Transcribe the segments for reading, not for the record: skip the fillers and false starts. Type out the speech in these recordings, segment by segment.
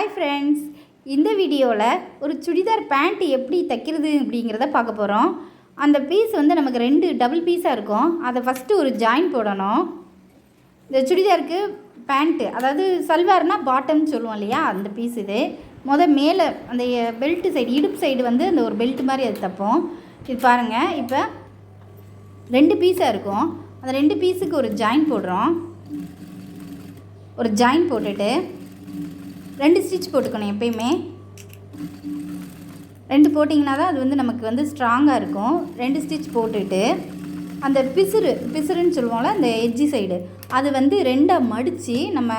Hi friends, இந்த வீடியோவில் ஒரு சுடிதார் பேண்ட் எப்படி தைக்கிறது அப்படிங்கிறத பார்க்க போகிறோம். அந்த பீஸ் வந்து நமக்கு 2 டபுள் பீஸாக இருக்கும். அதை ஃபஸ்ட்டு ஒரு ஜாயின் போடணும். இந்த சுடிதாருக்கு பேண்ட்டு, அதாவது சல்வார்னால் பாட்டம்னு சொல்லுவோம் இல்லையா, அந்த பீஸ் இது. மேலே அந்த பெல்ட்டு சைடு, இடுப்பு சைடு வந்து அந்த ஒரு பெல்ட் மாதிரி அது தைப்போம். இது பாருங்கள், இப்போ 2 பீஸாக இருக்கும். அந்த 2 பீஸுக்கு ஒரு ஜாயின் போடுறோம். ஒரு ஜாயின் போட்டுட்டு 2 ஸ்டிச் போட்டுக்கணும். எப்பயுமே 2 போட்டிங்கன்னா தான் அது வந்து நமக்கு வந்து ஸ்ட்ராங்காக இருக்கும். 2 ஸ்டிச் போட்டுட்டு அந்த பிசுறுன்னு சொல்லுவோம்ல, அந்த எட்ஜி சைடு, அது வந்து 2ஆக மடித்து, நம்ம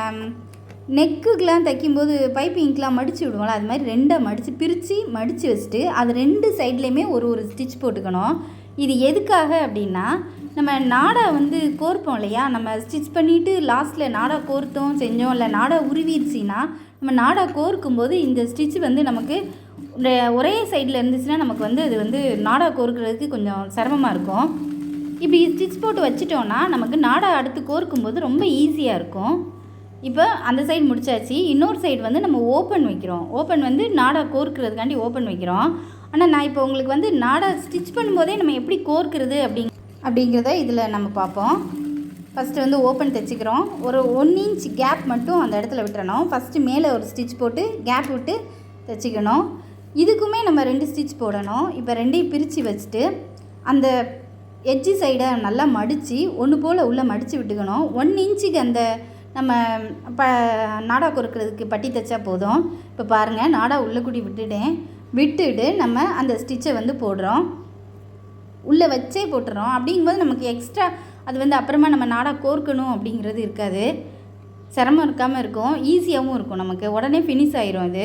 நெக்குக்கெலாம் தைக்கும்போது பைப்பிங்க்கெலாம் மடித்து விடுவோம்ல, அது மாதிரி 2ஆக மடித்து வச்சுட்டு அது 2 சைட்லேயுமே ஒரு ஸ்டிச் போட்டுக்கணும். இது எதுக்காக அப்படின்னா, நம்ம நாடா வந்து கோர்ப்போம் இல்லையா, நம்ம ஸ்டிச் பண்ணிவிட்டு லாஸ்ட்டில் நாடா கோர்த்தோம் செஞ்சோம், இல்லை நாடா உருவிடுச்சின்னா, நம்ம நாடா கோர்க்கும்போது இந்த ஸ்டிச் வந்து நமக்கு ஒரே சைடில் இருந்துச்சுன்னா நமக்கு வந்து அது வந்து நாடா கோர்க்கிறதுக்கு கொஞ்சம் சிரமமாக இருக்கும். இப்படி ஸ்டிச் போட்டு வச்சிட்டோன்னா நமக்கு நாடா அடுத்து கோர்க்கும்போது ரொம்ப ஈஸியாக இருக்கும். இப்போ அந்த சைடு முடிச்சாச்சு. இன்னொரு சைடு வந்து நம்ம ஓப்பன் வைக்கிறோம். ஓப்பன் வந்து நாடா கோர்க்கிறதுக்காண்டி ஓப்பன் வைக்கிறோம். ஆனால் நான் இப்போ உங்களுக்கு வந்து நாடா ஸ்டிச் பண்ணும்போதே நம்ம எப்படி கோர்க்கிறது அப்படிங்கிறத இதில் நம்ம பார்ப்போம். ஃபஸ்ட்டு வந்து ஓப்பன் தைச்சிக்கிறோம். ஒரு 1 இன்ச் கேப் மட்டும் அந்த இடத்துல விட்டுறணும். ஃபஸ்ட்டு மேலே ஒரு ஸ்டிச் போட்டு கேப் விட்டு தைச்சிக்கணும். இதுக்குமே நம்ம 2 ஸ்டிச் போடணும். இப்போ 2ஐயும் பிரித்து வச்சுட்டு அந்த எட்ஜி சைடை நல்லா மடித்து ஒன்று போல் உள்ளே மடித்து விட்டுக்கணும். 1 இன்ச்சுக்கு அந்த நம்ம நாடா கொறுக்கிறதுக்கு பட்டி தைச்சா போதும். இப்போ பாருங்கள், நாடா உள்ளே கூடி விட்டுட்டு நம்ம அந்த ஸ்டிச்சை வந்து போடுறோம். உள்ளே வச்சே போட்டுறோம். அப்படிங்கும்போது நமக்கு எக்ஸ்ட்ரா அது வந்து அப்புறமா நம்ம நாடா கோர்க்கணும் அப்படிங்கிறது இருக்காது. சிரமம் இருக்காமல் இருக்கும், ஈஸியாகவும் இருக்கும். நமக்கு உடனே ஃபினிஷ் ஆயிரும். அது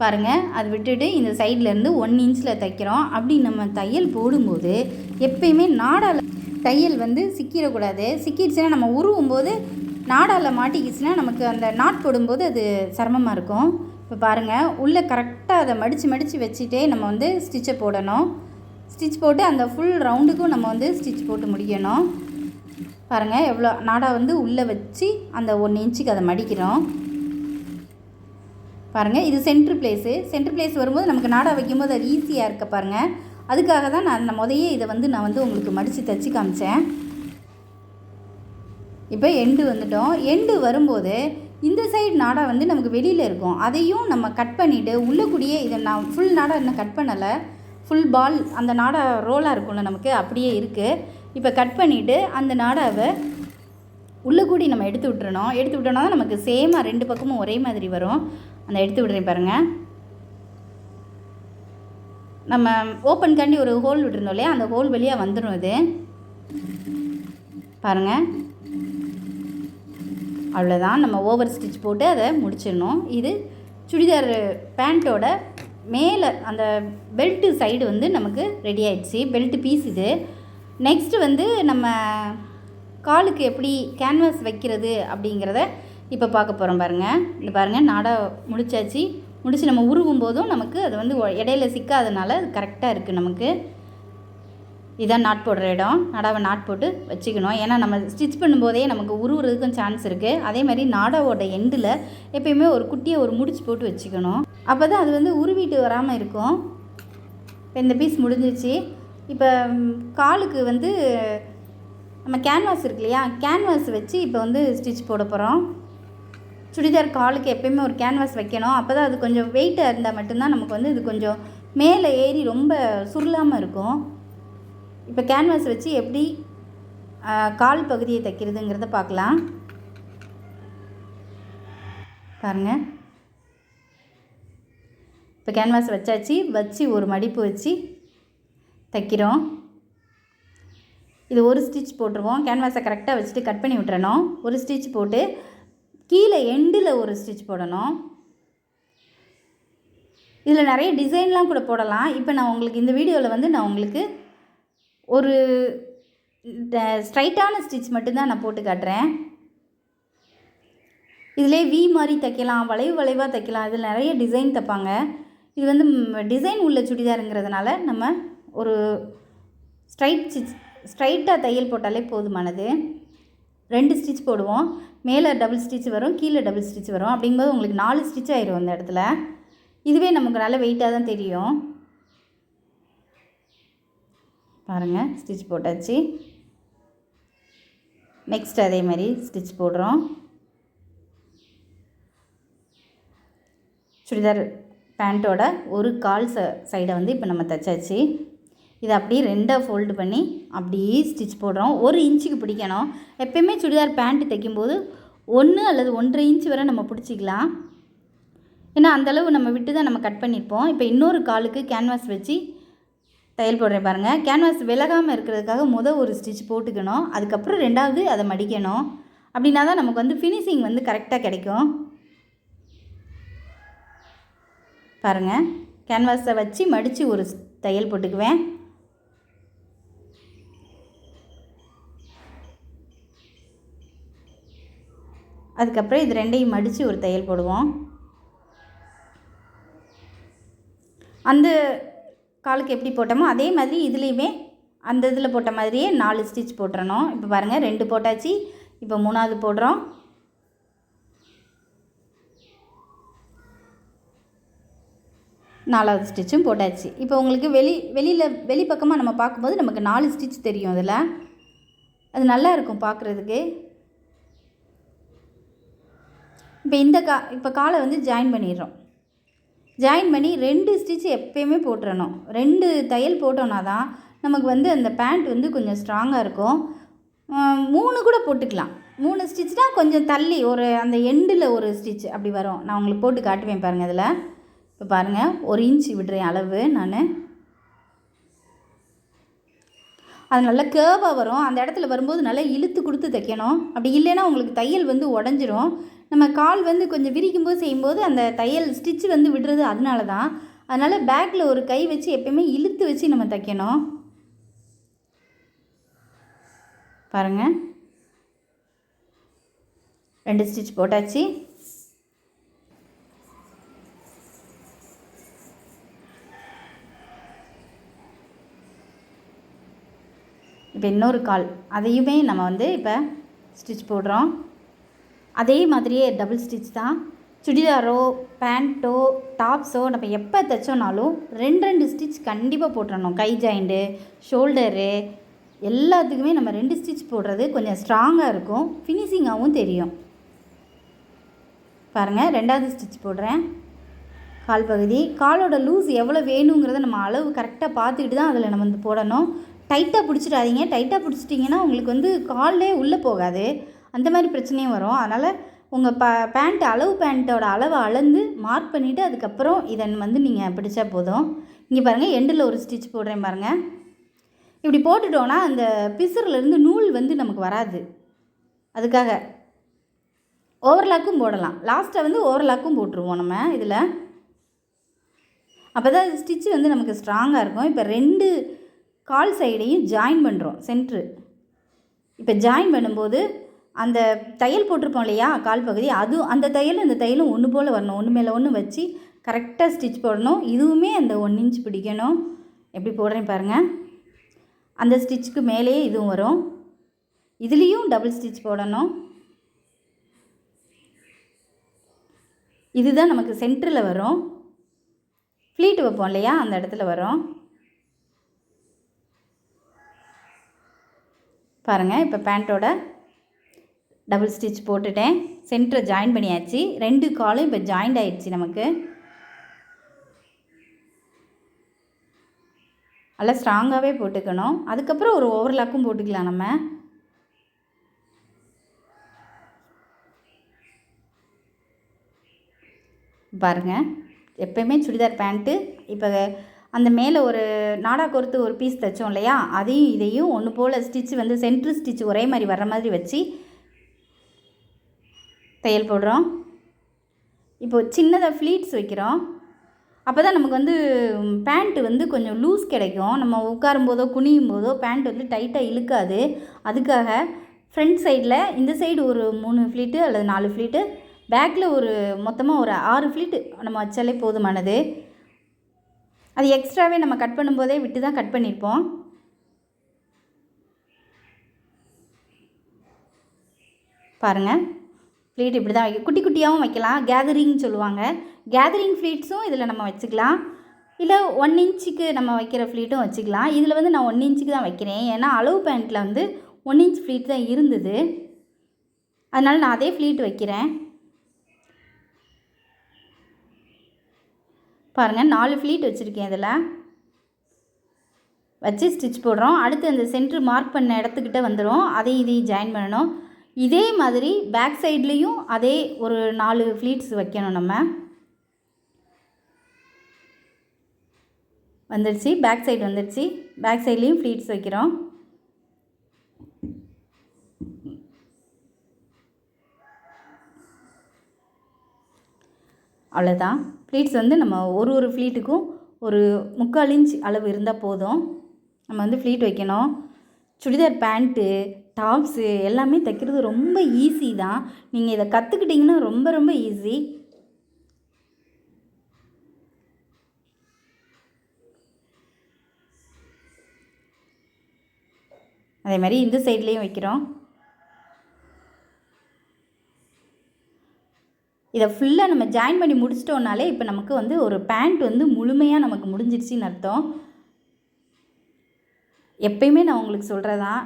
பாருங்கள், அது விட்டுட்டு இந்த சைட்லேருந்து 1 இன்ச்சில் தைக்கிறோம். அப்படி நம்ம தையல் போடும்போது எப்பயுமே நாடாவில் தையல் வந்து சிக்கிடக்கூடாது. சிக்கிடுச்சுன்னா நம்ம உருவும் போது நாடாவில் மாட்டிக்கிச்சுன்னா நமக்கு அந்த நாட் போடும்போது அது சிரமமாக இருக்கும். இப்போ பாருங்கள், உள்ளே கரெக்டாக அதை மடித்து வச்சுட்டே நம்ம வந்து ஸ்டிச்சை போடணும். ஸ்டிச் போட்டு அந்த ஃபுல் ரவுண்டுக்கும் நம்ம வந்து ஸ்டிச் போட்டு முடிக்கணும். பாருங்கள், எவ்வளோ நாடா வந்து உள்ளே வச்சு அந்த 1 இன்ச்சுக்கு அதை மடிக்கிறோம். பாருங்கள், இது சென்ட்ரு பிளேஸ் வரும்போது நமக்கு நாடா வைக்கும்போது அது ஈஸியாக இருக்க பாருங்கள். அதுக்காக தான் நான் இதை வந்து நான் வந்து உங்களுக்கு மடித்து தைச்சி காமிச்சேன். இப்போ எண்டு வந்துட்டோம். எண்டு வரும்போது இந்த சைடு நாடா வந்து நமக்கு வெளியில் இருக்கும். அதையும் நம்ம கட் பண்ணிவிட்டு உள்ளக்கூடியே இதை நான் ஃபுல் நாடா இன்னும் கட் பண்ணலை. ஃபுல் பால் அந்த நாடா ரோலாக இருக்கும்ல நமக்கு, அப்படியே இருக்குது. இப்போ கட் பண்ணிவிட்டு அந்த நாடாவை உள்ளே கூடி நம்ம எடுத்து விட்டோன்னா தான் நமக்கு சேமாக 2 பக்கமும் ஒரே மாதிரி வரும். அந்த எடுத்து விடுறேன் பாருங்கள். நம்ம ஓப்பன்காண்டி ஒரு ஹோல் விட்டுருந்தோம் இல்லையா, அந்த ஹோல் வழியாக வந்துடும். இது பாருங்கள், அவ்வளோதான். நம்ம ஓவர் ஸ்டிச் போட்டு அதை முடிச்சிடணும். இது சுடிதார் பேண்ட்டோட மேலே அந்த பெல்ட்டு சைடு வந்து நமக்கு ரெடி ஆகிடுச்சு. பெல்ட்டு பீஸ் இது. நெக்ஸ்ட்டு வந்து நம்ம காலுக்கு எப்படி கேன்வாஸ் வைக்கிறது அப்படிங்கிறத இப்போ பார்க்க போகிறோம். பாருங்கள், இந்த பாருங்கள், நாடா முடித்து நம்ம உருவும் போதும் நமக்கு அது வந்து இடையில சிக்காதனால அது கரெக்டாக இருக்குது. நமக்கு இதான் நாட் போடுற இடம். நாடாவை நாட் போட்டு வச்சுக்கணும். ஏன்னா நம்ம ஸ்டிச் பண்ணும்போதே நமக்கு உருவுறதுக்கும் சான்ஸ் இருக்குது. அதே மாதிரி நாடாவோட எண்டில் எப்பயுமே ஒரு குட்டியை ஒரு முடிச்சு போட்டு வச்சுக்கணும். அப்போ தான் அது வந்து உருவிட்டு வராமல் இருக்கும். இப்போ இந்த பீஸ் முடிஞ்சிச்சு. இப்போ காலுக்கு வந்து நம்ம கேன்வாஸ் இருக்கு இல்லையா, கேன்வாஸ் வச்சு இப்போ வந்து ஸ்டிச் போட போகிறோம். சுடிதார் காலுக்கு எப்பயுமே ஒரு கேன்வாஸ் வைக்கணும். அப்போ தான் அது கொஞ்சம் வெயிட்டாக இருந்தால் மட்டும்தான் நமக்கு வந்து இது கொஞ்சம் மேலே ஏறி ரொம்ப சுருளாமல் இருக்கும். இப்போ கேன்வாஸ் வச்சு எப்படி கால் பகுதியை தைக்கிறதுங்கிறத பார்க்கலாம். பாருங்கள், இப்போ கேன்வாஸ் வச்சு ஒரு மடிப்பு வச்சு தைக்கிறோம். இது ஒரு ஸ்டிச் போட்டுருவோம். கேன்வாஸை கரெக்டாக வச்சுட்டு கட் பண்ணி விட்டுறணும். ஒரு ஸ்டிச் போட்டு கீழே எண்டில் ஒரு ஸ்டிச் போடணும். இதில் நிறைய டிசைன்லாம் கூட போடலாம். இப்போ நான் உங்களுக்கு இந்த வீடியோவில் வந்து நான் உங்களுக்கு ஒரு ஸ்ட்ரைட்டான ஸ்டிச் மட்டும்தான் நான் போட்டு காட்டுறேன். இதிலே வி மாதிரி தைக்கலாம், வளைவாக தைக்கலாம். இதில் நிறைய டிசைன் தைப்பாங்க. இது வந்து டிசைன் உள்ள சுடிதாருங்கிறதுனால நம்ம ஒரு ஸ்ட்ரைட்டாக தையல் போட்டாலே போதுமானது. 2 ஸ்டிச் போடுவோம். மேலே டபுள் ஸ்டிச் வரும், கீழே டபுள் ஸ்டிச் வரும். அப்படிங்கும்போது உங்களுக்கு 4 ஸ்டிச் ஆயிரும் அந்த இடத்துல. இதுவே நமக்கு நல்ல வெயிட்டாக தான் தெரியும். பாருங்கள், ஸ்டிச் போட்டாச்சு. நெக்ஸ்ட் அதே மாதிரி ஸ்டிச் போடுறோம். சுடிதார் பேண்ட்டோட ஒரு கால் சைடை வந்து இப்போ நம்ம தைச்சாச்சு. இதை அப்படியே 2ஆக ஃபோல்டு பண்ணி அப்படியே ஸ்டிச் போடுறோம். 1 இன்ச்சுக்கு பிடிக்கணும். எப்போயுமே சுடிதார் பேண்ட்டு தைக்கும்போது 1 அல்லது 1.5 இன்ச் வரை நம்ம பிடிச்சிக்கலாம். ஏன்னா அந்தளவு நம்ம விட்டு தான் நம்ம கட் பண்ணியிருப்போம். இப்போ இன்னொரு காலுக்கு கேன்வாஸ் வச்சு தையல் போடுறேன் பாருங்கள். கேன்வாஸ் விலகாமல் இருக்கிறதுக்காக ஒரு ஸ்டிச் போட்டுக்கணும். அதுக்கப்புறம் 2வது அதை மடிக்கணும். அப்படின்னா தான் நமக்கு வந்து ஃபினிஷிங் வந்து கரெக்டாக கிடைக்கும். பாருங்கள், கேன்வாஸை வச்சு மடித்து ஒரு தையல் போட்டுக்குவேன். அதுக்கப்புறம் இது 2ஐயும் மடித்து ஒரு தையல் போடுவோம். அந்த காலுக்கு எப்படி போட்டோமோ அதே மாதிரி இதுலேயுமே அந்த இதில் போட்ட மாதிரியே 4 ஸ்டிச் போட்டுறணும். இப்போ பாருங்கள், 2 போட்டாச்சு. இப்போ 3வது போடுறோம். நாலாவது ஸ்டிச்சும் போட்டாச்சு. இப்போ உங்களுக்கு வெளிப்பக்கமாக நம்ம பார்க்கும்போது நமக்கு 4 ஸ்டிச் தெரியும். அதில் அது நல்லா இருக்கும் பார்க்குறதுக்கு. இப்போ காலை வந்து ஜாயின் பண்ணிடுறோம். ஜாயின் பண்ணி 2 ஸ்டிச் எப்போயுமே போட்டுறணும். 2 தையல் போட்டோன்னா தான் நமக்கு வந்து அந்த பேண்ட் வந்து கொஞ்சம் ஸ்ட்ராங்காக இருக்கும். 3 கூட போட்டுக்கலாம். 3 ஸ்டிச்னால் கொஞ்சம் தள்ளி ஒரு அந்த எண்டில் ஒரு ஸ்டிச் அப்படி வரும். நான் உங்களுக்கு போட்டு காட்டுவேன் பாருங்கள். அதில் இப்போ பாருங்கள், 1 இன்ச் விடுறேன் அளவு. அது நல்லா கேர்வாக வரும். அந்த இடத்துல வரும்போது நல்லா இழுத்து கொடுத்து தைக்கணும். அப்படி இல்லைன்னா உங்களுக்கு தையல் வந்து உடஞ்சிரும். நம்ம கால் வந்து கொஞ்சம் விரிக்கும்போது செய்யும்போது அந்த தையல் ஸ்டிச் வந்து விடுறது அதனால தான். அதனால் பேக்கில் ஒரு கை வச்சு எப்பயுமே இழுத்து வச்சு நம்ம தைக்கணும். பாருங்கள், 2 ஸ்டிச் போட்டாச்சு. இப்போ இன்னொரு கால் அதையுமே நம்ம வந்து இப்போ ஸ்டிச் போடுறோம். அதே மாதிரியே டபுள் ஸ்டிச் தான். சுடிதாரோ பேண்ட்டோ டாப்ஸோ நம்ம எப்போ தைச்சோனாலும் 2 ஸ்டிச் கண்டிப்பாக போட்டுறணும். கை ஜாயிண்ட்டு, ஷோல்டரு எல்லாத்துக்குமே நம்ம 2 ஸ்டிச் போடுறது கொஞ்சம் ஸ்ட்ராங்காக இருக்கும், ஃபினிஷிங்காகவும் தெரியும். பாருங்கள், 2வது ஸ்டிச் போடுறேன். கால் பகுதி காலோட லூஸ் எவ்வளோ வேணுங்கிறத நம்ம அளவு கரெக்டாக பார்த்துக்கிட்டு தான் அதில் நம்ம வந்து போடணும். டைட்டாக பிடிச்சிடாதீங்க. டைட்டாக பிடிச்சிட்டிங்கன்னா உங்களுக்கு வந்து கால்லே உள்ளே போகாது. அந்த மாதிரி பிரச்சனையும் வரும். அதனால் உங்கள் பேண்ட்டோட அளவை அளந்து மார்க் பண்ணிவிட்டு அதுக்கப்புறம் இதை வந்து நீங்கள் பிடிச்சா போதும். இங்கே பாருங்கள், எண்டில் ஒரு ஸ்டிச் போடுறேன் பாருங்கள். இப்படி போட்டுட்டோன்னா அந்த பிசுறுலேருந்து நூல் வந்து நமக்கு வராது. அதுக்காக ஓவர்லாக்கும் போடலாம். லாஸ்ட்டை வந்து ஓவர்லாக்கும் போட்டுருவோம் நம்ம இதில். அப்போ தான் ஸ்டிச்சு வந்து நமக்கு ஸ்ட்ராங்காக இருக்கும். இப்போ 2 கால் சைடையும் ஜாயின் பண்ணுறோம். சென்ட்ரு இப்போ ஜாயின் பண்ணும்போது அந்த தையல் போட்டிருப்போம் இல்லையா கால் பகுதி, அந்த தையலும் இந்த தையலும் ஒன்று போல் வரணும். ஒன்று மேலே ஒன்று வச்சு கரெக்டாக ஸ்டிச் போடணும். இதுவுமே அந்த 1 இன்ச் பிடிக்கணும். எப்படி போடுறேன் பாருங்கள். அந்த ஸ்டிச்சுக்கு மேலேயே இதுவும் வரும். இதுலேயும் டபுள் ஸ்டிச் போடணும். இதுதான் நமக்கு சென்டரில் வரும். ஃப்ளீட் வைப்போம் இல்லையா, அந்த இடத்துல வரும். பாருங்கள், இப்போ பேண்ட்டோட டபுள் ஸ்டிச் போட்டுட்டேன். சென்டரை ஜாயின் பண்ணியாச்சு. 2 காலும் இப்போ ஜாயிண்ட் ஆகிடுச்சு. நமக்கு நல்லா ஸ்ட்ராங்காகவே போட்டுக்கணும். அதுக்கப்புறம் ஒரு ஓவர்லாக்கும் போட்டுக்கலாம் நம்ம. பாருங்கள், எப்போயுமே சுடிதார் பேண்ட்டு இப்போ அந்த மேலே ஒரு நாடா கோர்த்து ஒரு பீஸ் தைச்சோம் இல்லையா, அதையும் இதையும் ஒன்று போல் ஸ்டிச் வந்து சென்ட்ரு ஸ்டிச் ஒரே மாதிரி வர்ற மாதிரி வச்சு தையல் போடுறோம். இப்போது சின்னதாக ஃப்ளீட்ஸ் வைக்கிறோம். அப்போ தான் நமக்கு வந்து பேண்ட்டு வந்து கொஞ்சம் லூஸ் கிடைக்கும். நம்ம உட்காரும்போதோ குனியும் போதோ பேண்ட் வந்து டைட்டாக இழுக்காது. அதுக்காக ஃப்ரண்ட் சைடில் இந்த சைடு ஒரு 3 ஃப்ளீட்டு அல்லது 4 ஃப்ளீட்டு, பேக்கில் மொத்தமாக ஒரு 6 ஃப்ளீட்டு நம்ம வச்சாலே போதுமானது. அது எக்ஸ்ட்ராவே நம்ம கட் பண்ணும்போதே விட்டு தான் கட் பண்ணியிருப்போம். பாருங்கள், ஃப்ளீட் இப்படி தான் குட்டி குட்டியாகவும் வைக்கலாம், கேதரிங் சொல்லுவாங்க. கேதரிங் ஃப்ளீட்ஸும் இதில் நம்ம வச்சுக்கலாம், இல்லை 1 இன்ச்சுக்கு நம்ம வைக்கிற ஃப்ளீட்டும் வச்சுக்கலாம். இதில் வந்து நான் 1 இன்ச்சுக்கு தான் வைக்கிறேன், ஏன்னா அளவு பேண்ட்டில் வந்து 1 இன்ச் ஃப்ளீட் தான் இருந்தது, அதனால் நான் அதே ஃப்ளீட் வைக்கிறேன். பாருங்கள் 4 ஃப்ளீட் வச்சுருக்கேன். இதில் வச்சு ஸ்டிச் போடுறோம். அடுத்து அந்த சென்ட்ரு மார்க் பண்ண இடத்துக்கிட்ட வந்துடும், அதையும் இதையும் ஜாயின் பண்ணணும். இதே மாதிரி பேக் சைட்லேயும் அதே ஒரு 4 ஃப்ளீட்ஸ் வைக்கணும். நம்ம வந்துடுச்சு, பேக் சைடு வந்துடுச்சு, பேக் சைட்லேயும் ஃப்ளீட்ஸ் வைக்கிறோம். அவ்வளோதான். ஃப்ளீட்ஸ் வந்து நம்ம ஒரு ஃப்ளீட்டுக்கும் ஒரு 3/4 இன்ச் அளவு இருந்தால் போதும். நம்ம வந்து ஃப்ளீட் வைக்கணும். சுடிதார் பேண்ட்டு, டாப்ஸு எல்லாமே தைக்கிறது ரொம்ப ஈஸி தான். நீங்கள் இதை கற்றுக்கிட்டிங்கன்னா ரொம்ப ரொம்ப ஈஸி. அதே மாதிரி இந்த சைட்லேயும் வைக்கிறோம். இதை ஃபுல்லாக நம்ம ஜாயின் பண்ணி முடிச்சிட்டோம்னாலே இப்போ நமக்கு வந்து ஒரு பேண்ட் வந்து முழுமையாக நமக்கு முடிஞ்சிடுச்சின்னு அர்த்தம். எப்பயுமே நான் உங்களுக்கு சொல்கிறதான்,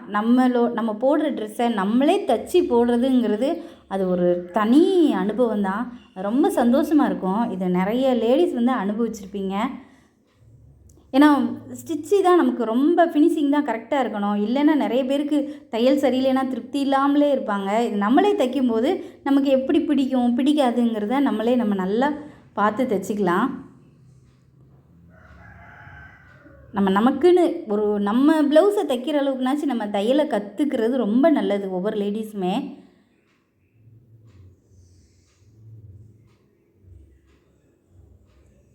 நம்ம போடுற ட்ரெஸ்ஸை நம்மளே தச்சு போடுறதுங்கிறது அது ஒரு தனி அனுபவம் தான். ரொம்ப சந்தோஷமாக இருக்கும். இதை நிறைய லேடிஸ் வந்து அனுபவிச்சிருப்பீங்க. ஏன்னா ஸ்டிச்சு தான் நமக்கு ரொம்ப ஃபினிஷிங் தான் கரெக்டாக இருக்கணும். இல்லைன்னா நிறைய பேருக்கு தையல் சரியில்லைன்னா திருப்தி இல்லாமலே இருப்பாங்க. இது நம்மளே தைக்கும்போது நமக்கு எப்படி பிடிக்கும் பிடிக்காதுங்கிறத நம்ம நல்லா பார்த்து தைச்சிக்கலாம். நமக்குன்னு நம்ம ப்ளவுஸை தைக்கிற அளவுக்குனாச்சும் நம்ம தையலை கற்றுக்கிறது ரொம்ப நல்லது ஒவ்வொரு லேடிஸுமே.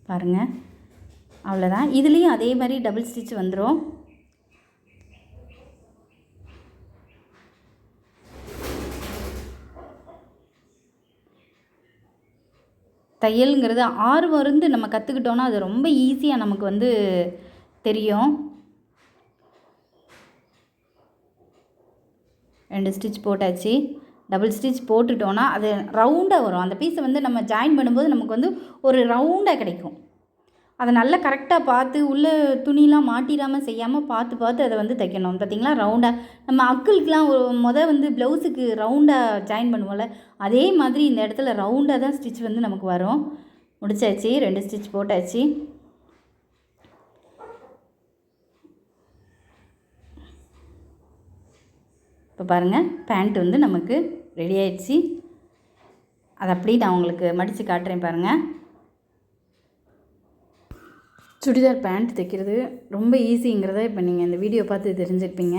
பாருங்கள், அவ்வளோதான். இதுலேயும் அதே மாதிரி டபுள் ஸ்டிச் வந்துடும். தையலுங்கிறது ஆர்வம் இருந்து நம்ம கற்றுக்கிட்டோன்னா அது ரொம்ப ஈஸியாக நமக்கு வந்து தெரியும். 2 ஸ்டிச் போட்டாச்சு. டபுள் ஸ்டிச் போட்டுட்டோன்னா அது ரவுண்டாக வரும். அந்த பீஸை வந்து நம்ம ஜாயின் பண்ணும்போது நமக்கு வந்து ஒரு ரவுண்டாக கிடைக்கும். அதை நல்லா கரெக்டாக பார்த்து உள்ளே துணிலாம் மாட்டிடாமல் செய்யாமல் பார்த்து அதை வந்து தைக்கணும். பார்த்திங்களா, ரவுண்டாக நம்ம அக்கிளுக்கெலாம் வந்து ப்ளவுஸுக்கு ரவுண்டாக ஜாயின் பண்ணுவோம்ல, அதே மாதிரி இந்த இடத்துல ரவுண்டாக தான் ஸ்டிச் வந்து நமக்கு வரும். முடிச்சாச்சு, 2 ஸ்டிச் போட்டாச்சு. இப்போ பாருங்கள், பேண்ட் வந்து நமக்கு ரெடி ஆயிடுச்சு. அதை அப்படியே நான் உங்களுக்கு மடித்து காட்டுறேன் பாருங்கள். சுடிதார் பேண்ட் தைக்கிறது ரொம்ப ஈஸிங்கிறத இப்போ நீங்கள் இந்த வீடியோ பார்த்து தெரிஞ்சுருப்பீங்க.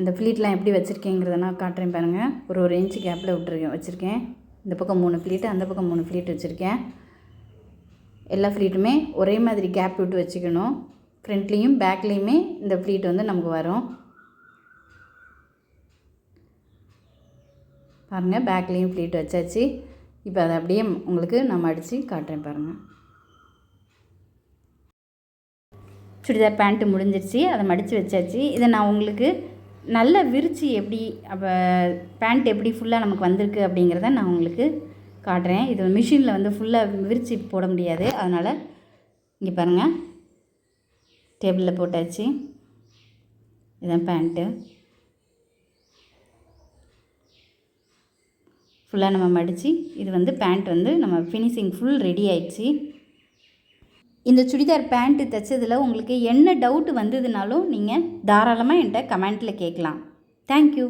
இந்த ஃப்ளீட்லாம் எப்படி வச்சுருக்கேங்கிறத நான் காட்டுறேன் பாருங்கள். ஒரு இன்ச்சு கேப்பில் வச்சுருக்கேன். இந்த பக்கம் 3 ஃப்ளீட்டு, அந்த பக்கம் 3 ஃப்ளீட் வச்சுருக்கேன். எல்லா ஃப்ளீட்டுமே ஒரே மாதிரி கேப் விட்டு வச்சுக்கணும். ஃப்ரண்ட்லேயும் பேக்லேயுமே இந்த ஃப்ளீட் வந்து நமக்கு வரும். பாருங்கள், பேக்லேயும் ஃப்ளீட் வச்சாச்சு. இப்போ அதை அப்படியே உங்களுக்கு நான் மடித்து காட்டுறேன் பாருங்கள். சுடிதார் பேண்ட்டு முடிஞ்சிருச்சு, அதை மடித்து வச்சாச்சு. இதை நான் உங்களுக்கு நல்லா விரித்து எப்படி அப்போ பேண்ட் எப்படி ஃபுல்லாக நமக்கு வந்திருக்கு அப்படிங்கிறத நான் உங்களுக்கு காட்டுறேன். இது மிஷினில் வந்து ஃபுல்லாக விரித்து போட முடியாது, அதனால் இங்கே பாருங்கள், டேபிளில் போட்டாச்சு. இதுதான் பேண்ட்டு. ஃபுல்லாக நம்ம மடித்து இது வந்து பேண்ட் வந்து நம்ம ஃபினிஷிங் ஃபுல் ரெடி ஆயிடுச்சு. இந்த சுடிதார் பேண்ட்டு தைச்சதில் உங்களுக்கு என்ன டவுட் வந்ததுனாலும் நீங்கள் தாராளமாக என்கிட்ட கமெண்ட்டில் கேட்கலாம். தேங்க்யூ.